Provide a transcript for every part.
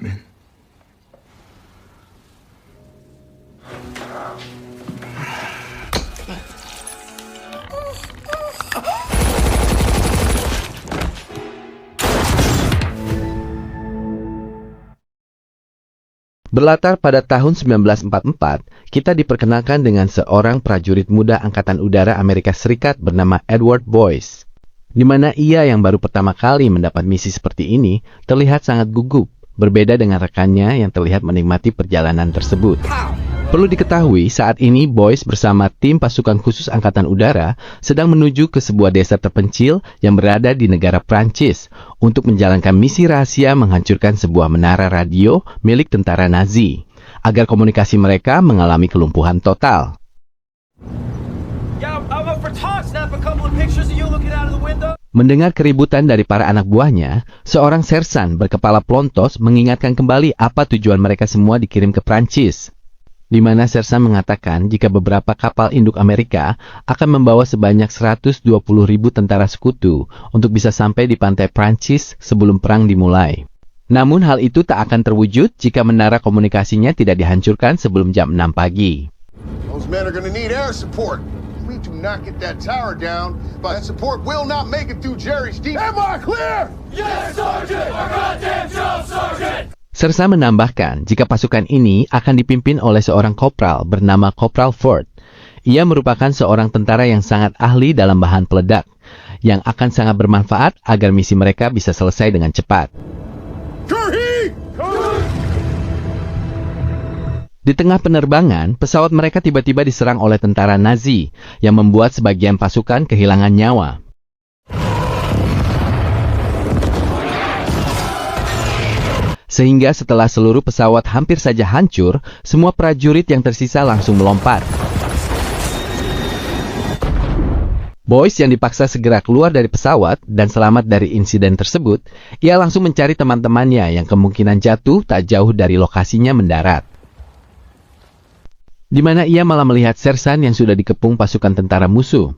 equipment. Berlatar pada tahun 1944, kita diperkenalkan dengan seorang prajurit muda Angkatan Udara Amerika Serikat bernama Edward Boyce. Di mana ia yang baru pertama kali mendapat misi seperti ini, terlihat sangat gugup, berbeda dengan rekannya yang terlihat menikmati perjalanan tersebut. Perlu diketahui, saat ini Boyce bersama tim pasukan khusus Angkatan Udara sedang menuju ke sebuah desa terpencil yang berada di negara Prancis untuk menjalankan misi rahasia menghancurkan sebuah menara radio milik tentara Nazi, agar komunikasi mereka mengalami kelumpuhan total. Mendengar keributan dari para anak buahnya, seorang sersan berkepala pelontos mengingatkan kembali apa tujuan mereka semua dikirim ke Prancis, di mana sersan mengatakan jika beberapa kapal induk Amerika akan membawa sebanyak 120.000 tentara sekutu untuk bisa sampai di pantai Prancis sebelum perang dimulai. Namun hal itu tak akan terwujud jika menara komunikasinya tidak dihancurkan sebelum jam 6 pagi. Those men are going to need air support. We do not get that tower down, but that support will not make it through Jerry's deep. Am I clear? Yes, Sergeant! Our goddamn job, Sergeant! Sersa menambahkan jika pasukan ini akan dipimpin oleh seorang kopral bernama Kopral Ford. Ia merupakan seorang tentara yang sangat ahli dalam bahan peledak, yang akan sangat bermanfaat agar misi mereka bisa selesai dengan cepat. Di tengah penerbangan, pesawat mereka tiba-tiba diserang oleh tentara Nazi, yang membuat sebagian pasukan kehilangan nyawa. Sehingga setelah seluruh pesawat hampir saja hancur, semua prajurit yang tersisa langsung melompat. Boyce yang dipaksa segera keluar dari pesawat dan selamat dari insiden tersebut, ia langsung mencari teman-temannya yang kemungkinan jatuh tak jauh dari lokasinya mendarat. Di mana ia malah melihat sersan yang sudah dikepung pasukan tentara musuh.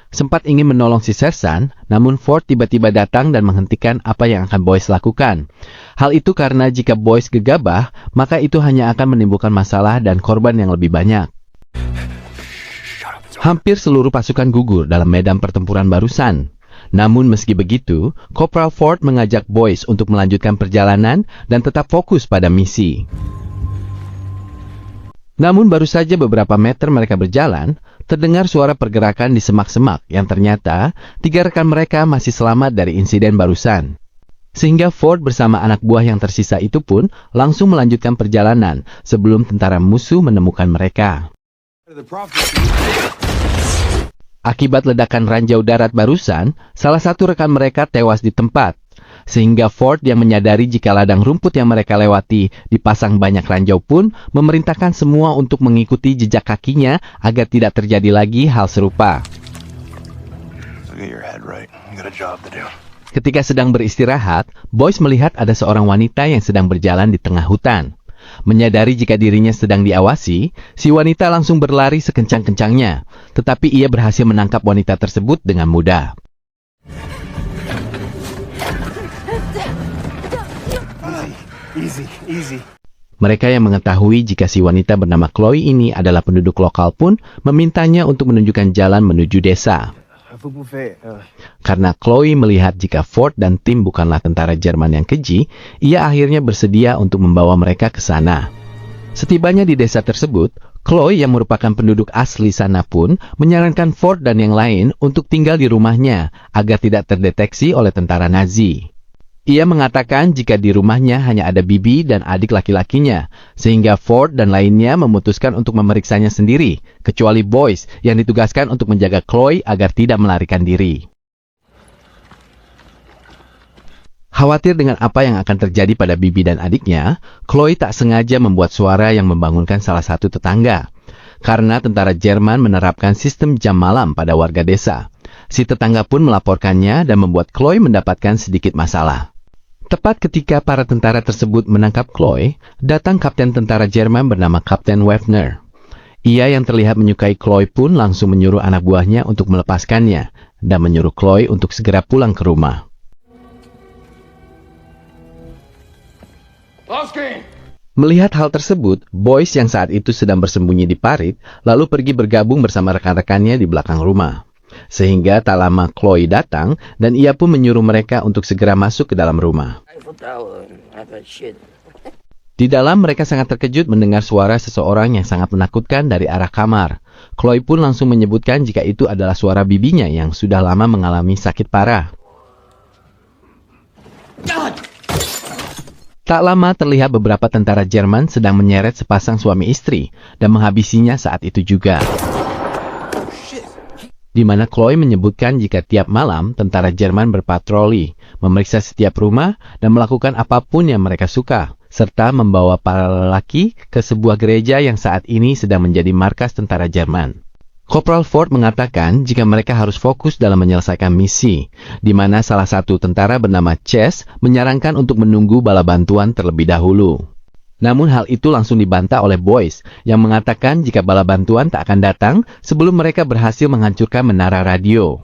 Sempat ingin menolong si sersan, namun Ford tiba-tiba datang dan menghentikan apa yang akan Boyce lakukan. Hal itu karena jika Boyce gegabah, maka itu hanya akan menimbulkan masalah dan korban yang lebih banyak. Hampir seluruh pasukan gugur dalam medan pertempuran barusan. Namun meski begitu, Kopral Ford mengajak Boyce untuk melanjutkan perjalanan dan tetap fokus pada misi. Namun baru saja beberapa meter mereka berjalan, terdengar suara pergerakan di semak-semak yang ternyata 3 rekan mereka masih selamat dari insiden barusan. Sehingga Ford bersama anak buah yang tersisa itu pun langsung melanjutkan perjalanan sebelum tentara musuh menemukan mereka. Akibat ledakan ranjau darat barusan, salah satu rekan mereka tewas di tempat. Sehingga Ford yang menyadari jika ladang rumput yang mereka lewati dipasang banyak ranjau pun memerintahkan semua untuk mengikuti jejak kakinya agar tidak terjadi lagi hal serupa. Ketika sedang beristirahat, Boyce melihat ada seorang wanita yang sedang berjalan di tengah hutan. Menyadari jika dirinya sedang diawasi, si wanita langsung berlari sekencang-kencangnya, tetapi ia berhasil menangkap wanita tersebut dengan mudah. Easy. Mereka yang mengetahui jika si wanita bernama Chloe ini adalah penduduk lokal pun memintanya untuk menunjukkan jalan menuju desa. Karena Chloe melihat jika Ford dan tim bukanlah tentara Jerman yang keji, ia akhirnya bersedia untuk membawa mereka ke sana. Setibanya di desa tersebut, Chloe yang merupakan penduduk asli sana pun menyarankan Ford dan yang lain untuk tinggal di rumahnya agar tidak terdeteksi oleh tentara Nazi. Ia mengatakan jika di rumahnya hanya ada bibi dan adik laki-lakinya, sehingga Ford dan lainnya memutuskan untuk memeriksanya sendiri, kecuali Boyce yang ditugaskan untuk menjaga Chloe agar tidak melarikan diri. Khawatir dengan apa yang akan terjadi pada bibi dan adiknya, Chloe tak sengaja membuat suara yang membangunkan salah satu tetangga. Karena tentara Jerman menerapkan sistem jam malam pada warga desa. Si tetangga pun melaporkannya dan membuat Chloe mendapatkan sedikit masalah. Tepat ketika para tentara tersebut menangkap Chloe, datang kapten tentara Jerman bernama Kapten Wagner. Ia yang terlihat menyukai Chloe pun langsung menyuruh anak buahnya untuk melepaskannya dan menyuruh Chloe untuk segera pulang ke rumah. Melihat hal tersebut, Boyce yang saat itu sedang bersembunyi di parit, lalu pergi bergabung bersama rekan-rekannya di belakang rumah. Sehingga tak lama Chloe datang, dan ia pun menyuruh mereka untuk segera masuk ke dalam rumah. Di dalam, mereka sangat terkejut mendengar suara seseorang yang sangat menakutkan dari arah kamar. Chloe pun langsung menyebutkan jika itu adalah suara bibinya yang sudah lama mengalami sakit parah. Tak lama terlihat beberapa tentara Jerman sedang menyeret sepasang suami istri dan menghabisinya saat itu juga. Di mana Chloe menyebutkan jika tiap malam tentara Jerman berpatroli, memeriksa setiap rumah dan melakukan apapun yang mereka suka, serta membawa para lelaki ke sebuah gereja yang saat ini sedang menjadi markas tentara Jerman. Corporal Ford mengatakan jika mereka harus fokus dalam menyelesaikan misi, di mana salah satu tentara bernama Chess menyarankan untuk menunggu bala bantuan terlebih dahulu. Namun hal itu langsung dibantah oleh Boyce yang mengatakan jika bala bantuan tak akan datang sebelum mereka berhasil menghancurkan menara radio.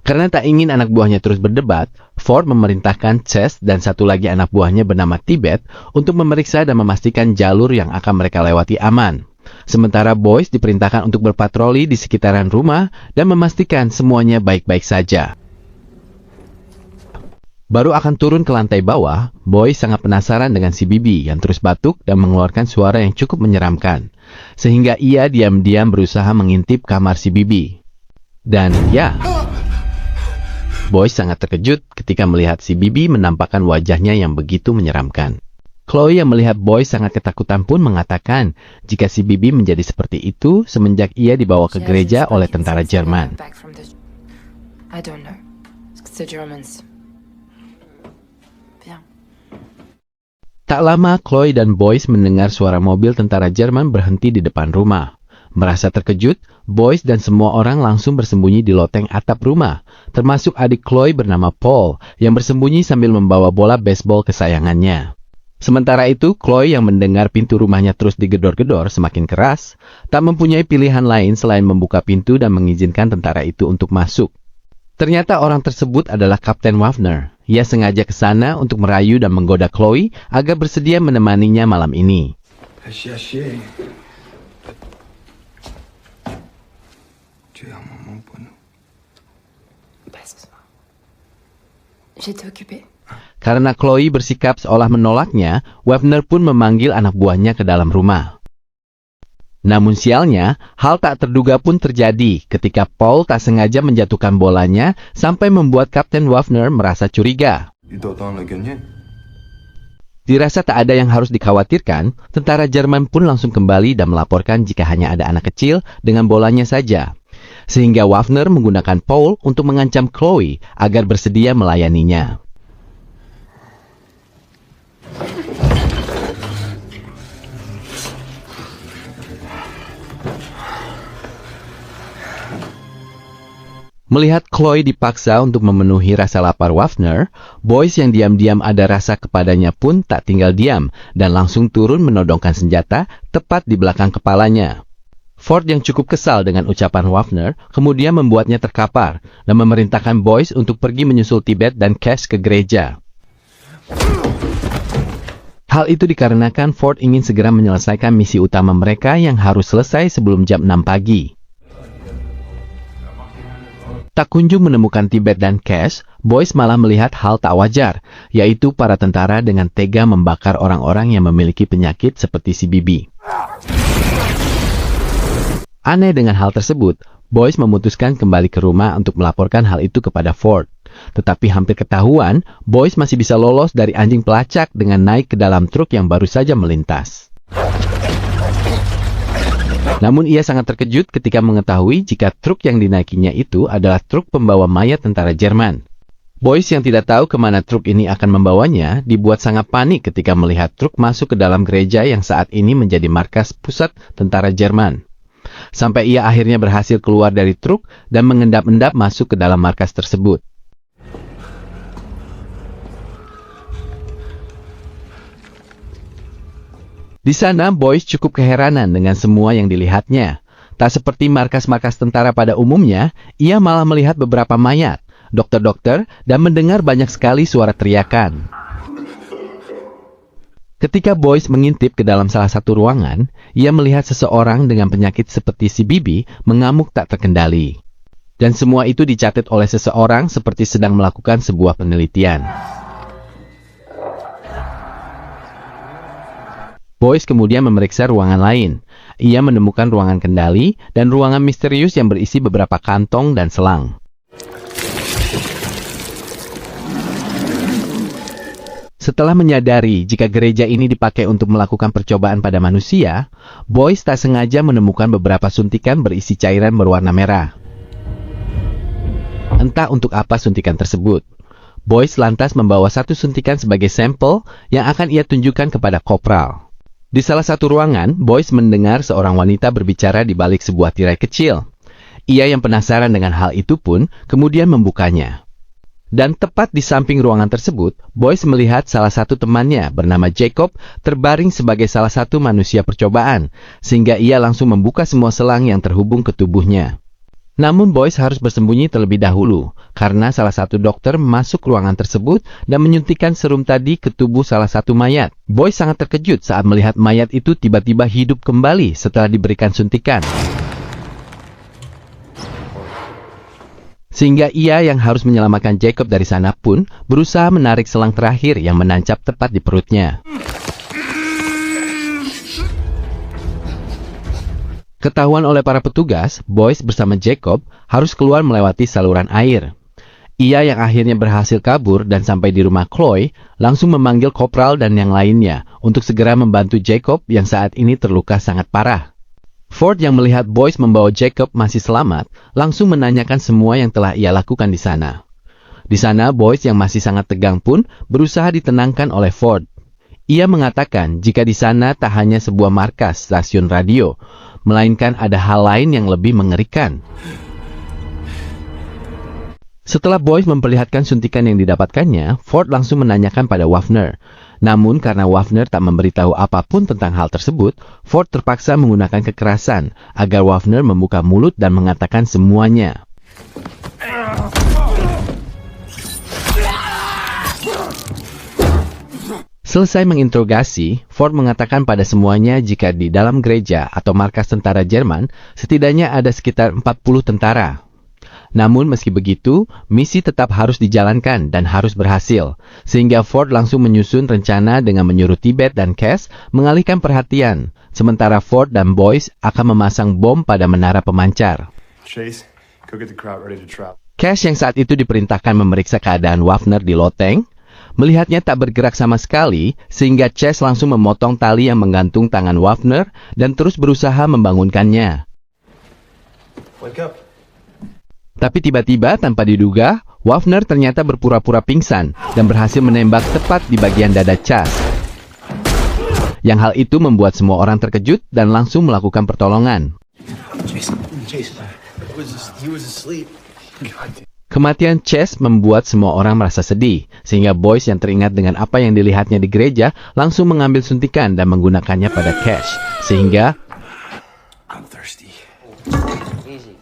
Karena tak ingin anak buahnya terus berdebat, Ford memerintahkan Chess dan satu lagi anak buahnya bernama Tibet untuk memeriksa dan memastikan jalur yang akan mereka lewati aman. Sementara Boyce diperintahkan untuk berpatroli di sekitaran rumah dan memastikan semuanya baik-baik saja. Baru akan turun ke lantai bawah, Boyce sangat penasaran dengan si Bibi yang terus batuk dan mengeluarkan suara yang cukup menyeramkan. Sehingga ia diam-diam berusaha mengintip kamar si Bibi. Dan ya, Boyce sangat terkejut ketika melihat si Bibi menampakkan wajahnya yang begitu menyeramkan. Chloe yang melihat Boyce sangat ketakutan pun mengatakan jika si Bibi menjadi seperti itu semenjak ia dibawa ke gereja oleh tentara Jerman. Tak lama, Chloe dan Boyce mendengar suara mobil tentara Jerman berhenti di depan rumah. Merasa terkejut, Boyce dan semua orang langsung bersembunyi di loteng atap rumah, termasuk adik Chloe bernama Paul yang bersembunyi sambil membawa bola baseball kesayangannya. Sementara itu, Chloe yang mendengar pintu rumahnya terus digedor-gedor semakin keras, tak mempunyai pilihan lain selain membuka pintu dan mengizinkan tentara itu untuk masuk. Ternyata orang tersebut adalah Kapten Waffner. Ia sengaja ke sana untuk merayu dan menggoda Chloe agar bersedia menemaninya malam ini. Karena Chloe bersikap seolah menolaknya, Waffner pun memanggil anak buahnya ke dalam rumah. Namun sialnya, hal tak terduga pun terjadi ketika Paul tak sengaja menjatuhkan bolanya sampai membuat Kapten Waffner merasa curiga. Dirasa tak ada yang harus dikhawatirkan, tentara Jerman pun langsung kembali dan melaporkan jika hanya ada anak kecil dengan bolanya saja. Sehingga Waffner menggunakan Paul untuk mengancam Chloe agar bersedia melayaninya. Melihat Chloe dipaksa untuk memenuhi rasa lapar Waffner, Boyce yang diam-diam ada rasa kepadanya pun tak tinggal diam dan langsung turun menodongkan senjata tepat di belakang kepalanya. Ford yang cukup kesal dengan ucapan Waffner kemudian membuatnya terkapar dan memerintahkan Boyce untuk pergi menyusul Tibet dan Cash ke gereja. Hal itu dikarenakan Ford ingin segera menyelesaikan misi utama mereka yang harus selesai sebelum jam 6 pagi. Tak kunjung menemukan Tibet dan Cash, Boyce malah melihat hal tak wajar, yaitu para tentara dengan tega membakar orang-orang yang memiliki penyakit seperti si Bibi. Aneh dengan hal tersebut, Boyce memutuskan kembali ke rumah untuk melaporkan hal itu kepada Ford. Tetapi hampir ketahuan, Boyce masih bisa lolos dari anjing pelacak dengan naik ke dalam truk yang baru saja melintas. Namun ia sangat terkejut ketika mengetahui jika truk yang dinaikinya itu adalah truk pembawa mayat tentara Jerman. Boyce yang tidak tahu kemana truk ini akan membawanya dibuat sangat panik ketika melihat truk masuk ke dalam gereja yang saat ini menjadi markas pusat tentara Jerman. Sampai ia akhirnya berhasil keluar dari truk dan mengendap-endap masuk ke dalam markas tersebut. Di sana, Boyce cukup keheranan dengan semua yang dilihatnya. Tak seperti markas-markas tentara pada umumnya, ia malah melihat beberapa mayat, dokter-dokter, dan mendengar banyak sekali suara teriakan. Ketika Boyce mengintip ke dalam salah satu ruangan, ia melihat seseorang dengan penyakit seperti si Bibi mengamuk tak terkendali. Dan semua itu dicatat oleh seseorang seperti sedang melakukan sebuah penelitian. Boyce kemudian memeriksa ruangan lain. Ia menemukan ruangan kendali dan ruangan misterius yang berisi beberapa kantong dan selang. Setelah menyadari jika gereja ini dipakai untuk melakukan percobaan pada manusia, Boyce tak sengaja menemukan beberapa suntikan berisi cairan berwarna merah. Entah untuk apa suntikan tersebut. Boyce lantas membawa satu suntikan sebagai sampel yang akan ia tunjukkan kepada Kopral. Di salah satu ruangan, Boyce mendengar seorang wanita berbicara di balik sebuah tirai kecil. Ia yang penasaran dengan hal itu pun kemudian membukanya. Dan tepat di samping ruangan tersebut, Boyce melihat salah satu temannya bernama Jacob terbaring sebagai salah satu manusia percobaan, sehingga ia langsung membuka semua selang yang terhubung ke tubuhnya. Namun Boyce harus bersembunyi terlebih dahulu, karena salah satu dokter masuk ruangan tersebut dan menyuntikkan serum tadi ke tubuh salah satu mayat. Boyce sangat terkejut saat melihat mayat itu tiba-tiba hidup kembali setelah diberikan suntikan. Sehingga ia yang harus menyelamatkan Jacob dari sana pun berusaha menarik selang terakhir yang menancap tepat di perutnya. Ketahuan oleh para petugas, Boyce bersama Jacob harus keluar melewati saluran air. Ia yang akhirnya berhasil kabur dan sampai di rumah Chloe, langsung memanggil Kopral dan yang lainnya untuk segera membantu Jacob yang saat ini terluka sangat parah. Ford yang melihat Boyce membawa Jacob masih selamat, langsung menanyakan semua yang telah ia lakukan di sana. Di sana, Boyce yang masih sangat tegang pun berusaha ditenangkan oleh Ford. Ia mengatakan jika di sana tak hanya sebuah markas stasiun radio, melainkan ada hal lain yang lebih mengerikan. Setelah Boyce memperlihatkan suntikan yang didapatkannya, Ford langsung menanyakan pada Waffner. Namun karena Waffner tak memberitahu apapun tentang hal tersebut, Ford terpaksa menggunakan kekerasan agar Waffner membuka mulut dan mengatakan semuanya. Selesai menginterogasi, Ford mengatakan pada semuanya jika di dalam gereja atau markas tentara Jerman, setidaknya ada sekitar 40 tentara. Namun meski begitu, misi tetap harus dijalankan dan harus berhasil, sehingga Ford langsung menyusun rencana dengan menyuruh Tibet dan Cash mengalihkan perhatian, sementara Ford dan Boyce akan memasang bom pada menara pemancar. Chase, go get the crowd ready to trap. Cash yang saat itu diperintahkan memeriksa keadaan Waffner di loteng, melihatnya tak bergerak sama sekali, sehingga Chase langsung memotong tali yang menggantung tangan Waffner dan terus berusaha membangunkannya. Wake up. Tapi tiba-tiba tanpa diduga, Waffner ternyata berpura-pura pingsan dan berhasil menembak tepat di bagian dada Chase. Yang hal itu membuat semua orang terkejut dan langsung melakukan pertolongan. Chase, he was asleep. Kematian Chase membuat semua orang merasa sedih, sehingga Boyce yang teringat dengan apa yang dilihatnya di gereja langsung mengambil suntikan dan menggunakannya pada Cash, sehingga I'm thirsty. Easy.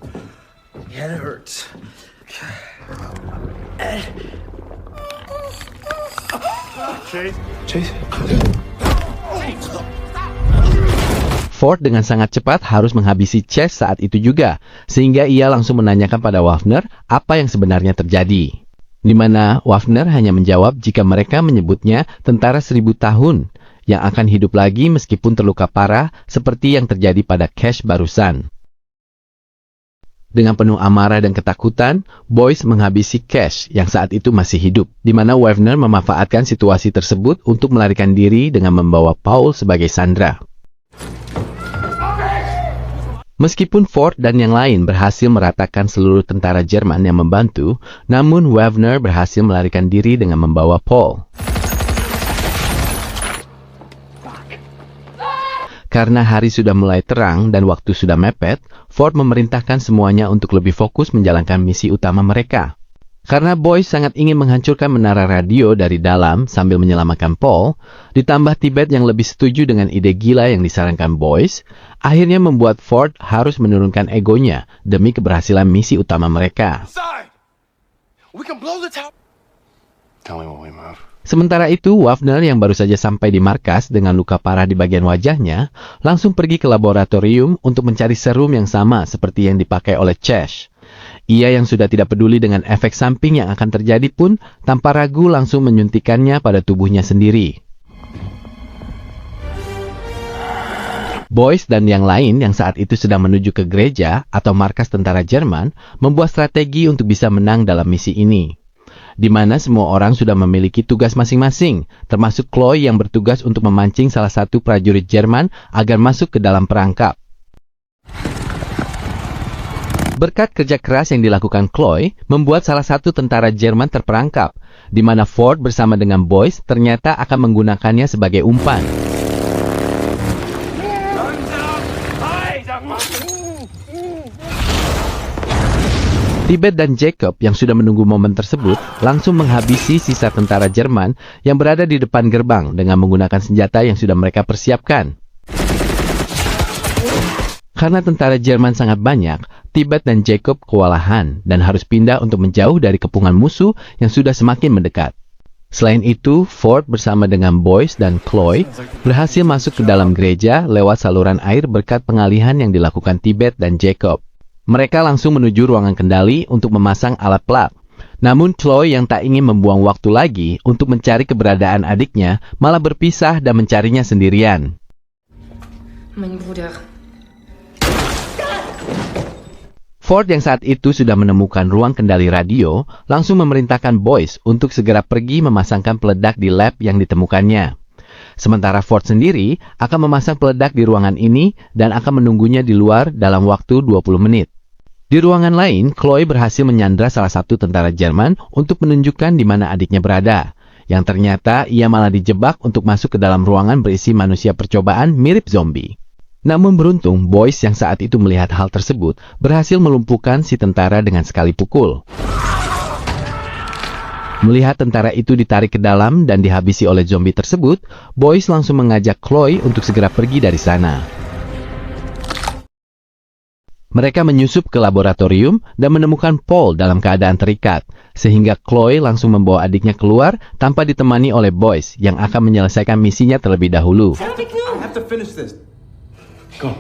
Yeah, it hurts. Chase. Ford dengan sangat cepat harus menghabisi Chase saat itu juga, sehingga ia langsung menanyakan pada Waffner apa yang sebenarnya terjadi. Di mana Waffner hanya menjawab jika mereka menyebutnya tentara 1000 tahun, yang akan hidup lagi meskipun terluka parah seperti yang terjadi pada Cash barusan. Dengan penuh amarah dan ketakutan, Boyce menghabisi Cash yang saat itu masih hidup, di mana Waffner memanfaatkan situasi tersebut untuk melarikan diri dengan membawa Paul sebagai sandera. Meskipun Ford dan yang lain berhasil meratakan seluruh tentara Jerman yang membantu, namun Waffner berhasil melarikan diri dengan membawa Paul. Karena hari sudah mulai terang dan waktu sudah mepet, Ford memerintahkan semuanya untuk lebih fokus menjalankan misi utama mereka. Karena Boyce sangat ingin menghancurkan menara radio dari dalam sambil menyelamatkan Paul, ditambah Tibet yang lebih setuju dengan ide gila yang disarankan Boyce, akhirnya membuat Ford harus menurunkan egonya demi keberhasilan misi utama mereka. We can blow the tower. Tell me when we move. Sementara itu, Wafner yang baru saja sampai di markas dengan luka parah di bagian wajahnya, langsung pergi ke laboratorium untuk mencari serum yang sama seperti yang dipakai oleh Chase. Ia yang sudah tidak peduli dengan efek samping yang akan terjadi pun, tanpa ragu langsung menyuntikannya pada tubuhnya sendiri. Boyce dan yang lain yang saat itu sedang menuju ke gereja atau markas tentara Jerman membuat strategi untuk bisa menang dalam misi ini, di mana semua orang sudah memiliki tugas masing-masing, termasuk Chloe yang bertugas untuk memancing salah satu prajurit Jerman agar masuk ke dalam perangkap. Berkat kerja keras yang dilakukan Chloe, membuat salah satu tentara Jerman terperangkap, di mana Ford bersama dengan Boyce ternyata akan menggunakannya sebagai umpan. Tibet dan Jacob yang sudah menunggu momen tersebut langsung menghabisi sisa tentara Jerman yang berada di depan gerbang dengan menggunakan senjata yang sudah mereka persiapkan. Karena tentara Jerman sangat banyak, Tibet dan Jacob kewalahan dan harus pindah untuk menjauh dari kepungan musuh yang sudah semakin mendekat. Selain itu, Ford bersama dengan Boyce dan Chloe berhasil masuk ke dalam gereja lewat saluran air berkat pengalihan yang dilakukan Tibet dan Jacob. Mereka langsung menuju ruangan kendali untuk memasang alat pelak. Namun Chloe yang tak ingin membuang waktu lagi untuk mencari keberadaan adiknya malah berpisah dan mencarinya sendirian. Mein Bruder. Ford yang saat itu sudah menemukan ruang kendali radio langsung memerintahkan Boyce untuk segera pergi memasangkan peledak di lab yang ditemukannya. Sementara Ford sendiri akan memasang peledak di ruangan ini dan akan menunggunya di luar dalam waktu 20 menit. Di ruangan lain, Chloe berhasil menyandra salah satu tentara Jerman untuk menunjukkan di mana adiknya berada. Yang ternyata ia malah dijebak untuk masuk ke dalam ruangan berisi manusia percobaan mirip zombie. Namun beruntung, Boyce yang saat itu melihat hal tersebut berhasil melumpuhkan si tentara dengan sekali pukul. Melihat tentara itu ditarik ke dalam dan dihabisi oleh zombie tersebut, Boyce langsung mengajak Chloe untuk segera pergi dari sana. Mereka menyusup ke laboratorium dan menemukan Paul dalam keadaan terikat, sehingga Chloe langsung membawa adiknya keluar tanpa ditemani oleh Boyce yang akan menyelesaikan misinya terlebih dahulu. I have to finish this. Go.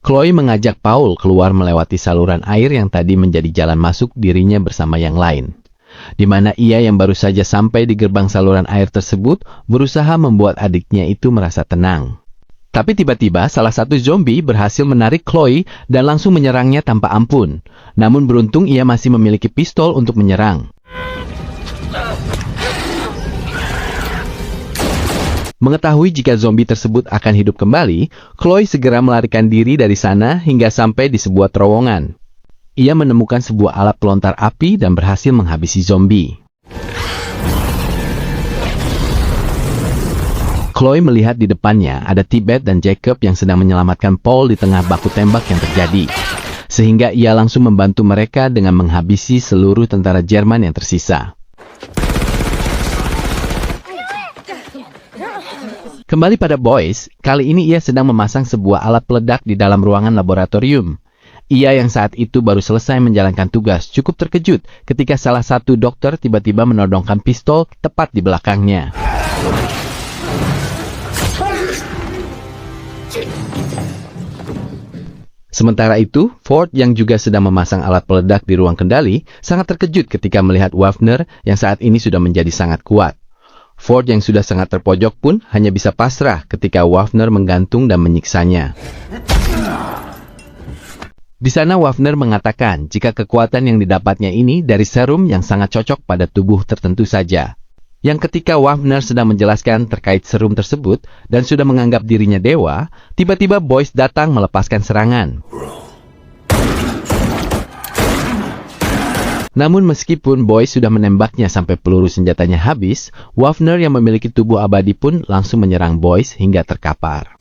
Chloe mengajak Paul keluar melewati saluran air yang tadi menjadi jalan masuk dirinya bersama yang lain, di mana ia yang baru saja sampai di gerbang saluran air tersebut berusaha membuat adiknya itu merasa tenang. Tapi tiba-tiba salah satu zombie berhasil menarik Chloe dan langsung menyerangnya tanpa ampun. Namun beruntung ia masih memiliki pistol untuk menyerang. Mengetahui jika zombie tersebut akan hidup kembali, Chloe segera melarikan diri dari sana hingga sampai di sebuah terowongan. Ia menemukan sebuah alat pelontar api dan berhasil menghabisi zombie. Chloe melihat di depannya ada Tibet dan Jacob yang sedang menyelamatkan Paul di tengah baku tembak yang terjadi. Sehingga ia langsung membantu mereka dengan menghabisi seluruh tentara Jerman yang tersisa. Kembali pada Boyce, kali ini ia sedang memasang sebuah alat peledak di dalam ruangan laboratorium. Ia yang saat itu baru selesai menjalankan tugas cukup terkejut ketika salah satu dokter tiba-tiba menodongkan pistol tepat di belakangnya. Sementara itu, Ford yang juga sedang memasang alat peledak di ruang kendali sangat terkejut ketika melihat Wafner yang saat ini sudah menjadi sangat kuat. Ford yang sudah sangat terpojok pun hanya bisa pasrah ketika Wafner menggantung dan menyiksanya. Di sana Wafner mengatakan jika kekuatan yang didapatnya ini dari serum yang sangat cocok pada tubuh tertentu saja. Yang ketika Wafner sedang menjelaskan terkait serum tersebut dan sudah menganggap dirinya dewa, tiba-tiba Boyce datang melepaskan serangan. Namun meskipun Boyce sudah menembaknya sampai peluru senjatanya habis, Wafner yang memiliki tubuh abadi pun langsung menyerang Boyce hingga terkapar.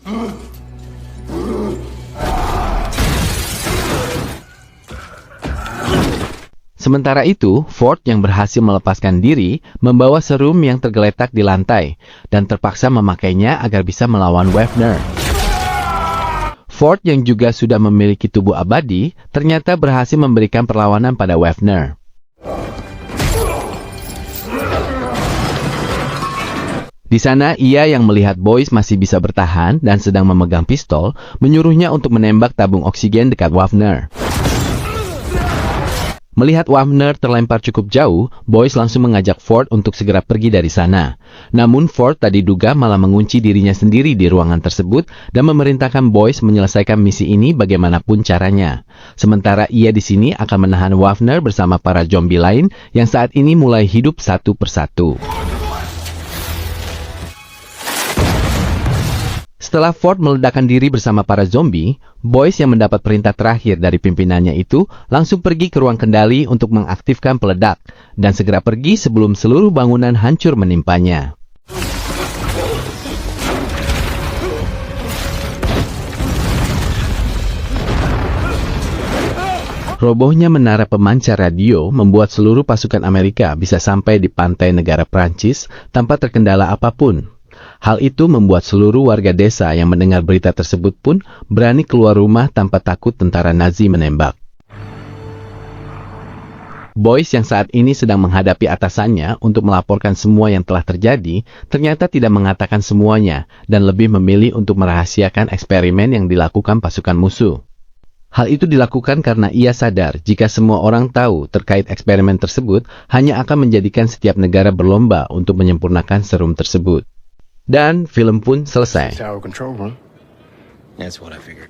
Sementara itu, Ford yang berhasil melepaskan diri membawa serum yang tergeletak di lantai dan terpaksa memakainya agar bisa melawan Wafner. Ford yang juga sudah memiliki tubuh abadi, ternyata berhasil memberikan perlawanan pada Wagner. Di sana, ia yang melihat Boyce masih bisa bertahan dan sedang memegang pistol, menyuruhnya untuk menembak tabung oksigen dekat Wagner. Melihat Wagner terlempar cukup jauh, Boyce langsung mengajak Ford untuk segera pergi dari sana. Namun Ford tadi diduga malah mengunci dirinya sendiri di ruangan tersebut dan memerintahkan Boyce menyelesaikan misi ini bagaimanapun caranya. Sementara ia di sini akan menahan Wagner bersama para zombie lain yang saat ini mulai hidup satu persatu. Setelah Ford meledakkan diri bersama para zombie, Boyce yang mendapat perintah terakhir dari pimpinannya itu langsung pergi ke ruang kendali untuk mengaktifkan peledak dan segera pergi sebelum seluruh bangunan hancur menimpanya. Robohnya menara pemancar radio membuat seluruh pasukan Amerika bisa sampai di pantai negara Prancis tanpa terkendala apapun. Hal itu membuat seluruh warga desa yang mendengar berita tersebut pun berani keluar rumah tanpa takut tentara Nazi menembak. Boyce yang saat ini sedang menghadapi atasannya untuk melaporkan semua yang telah terjadi, ternyata tidak mengatakan semuanya dan lebih memilih untuk merahasiakan eksperimen yang dilakukan pasukan musuh. Hal itu dilakukan karena ia sadar jika semua orang tahu terkait eksperimen tersebut hanya akan menjadikan setiap negara berlomba untuk menyempurnakan serum tersebut. Dan film pun selesai. Tower control room. That's what I figured.